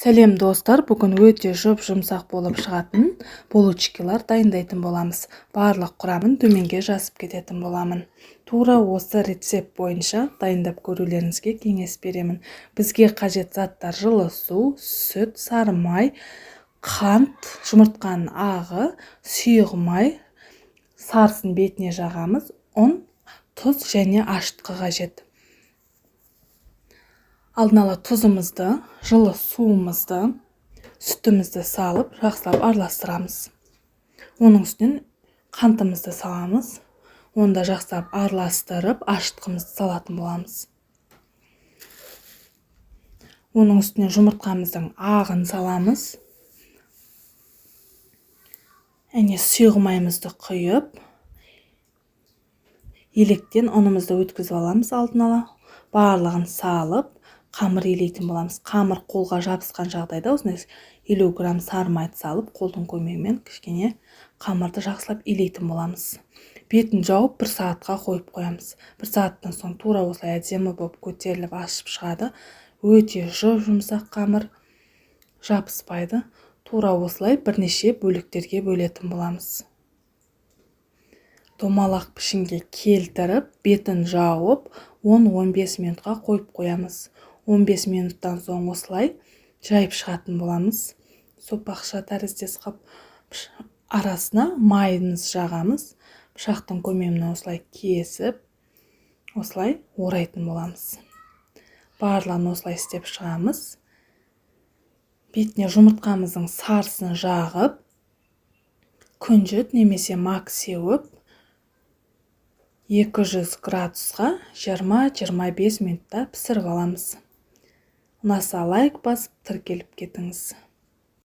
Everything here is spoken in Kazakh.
Сәлем достар, бүгін өте жұмсақ болып шығатын булочкалар дайындайтын боламыз. Барлық құрамын төменге жазып кететін боламын. Тура осы рецепт бойынша дайындап көрулеріңізге кеңес беремін. Бізге қажет заттар: жылы су, сүт, сары май, қант, жұмыртқаның ағы, сұйық май, сарысын бетіне жағамыз, ұн, тұз және ашытқы қажет. Алдын ала тұзымызды, жылы суымызды, сүтімізді салып, жақсылап араластырамыз. Оның үстінен қантымызды саламыз. Онда жақсылап араластырып, ашытқымызды салатын боламыз. Оның үстінен жұмыртқамыздың ағын саламыз. Сұйық майымызды құйып, електен ұнымызды өткізіп аламыз алдын ала. Барлығын салып, қамыр илейтін боламыз. Қамыр қолға жабысқан жағдайда осындай 50 грамм сары майды салып, қолдың көмегімен кішкене қамырды жақсылап илейтін боламыз. Бетін жауып 1 сағатқа қойып қоямыз. 1 сағаттан соң тура осылай әдемі болып көтеріліп ашып шығады. Өте жұмсақ қамыр, жабыспайды. Тура осылай бірнеше бөліктерге бөлетін боламыз. Домалақ пішінге келтіріп, бетін жауып, 10-15 минутқа қойып қоямыз. 15 минуттан соң осылай жайып шығатын боламыз. Сопақша тәріздес қап, арасына майымыз жағамыз. Пышақтың көмегімен осылай кесіп, осылай орайтын боламыз. Барлығын осылай істеп шығамыз. Бетіне жұмыртқамыздың сарысын жағып, күнжіт немесе мак сеуіп, 200 градусқа 20-25 минутта пісіріп аламыз. Ұнаса лайк басып, тіркеліп кетіңіз.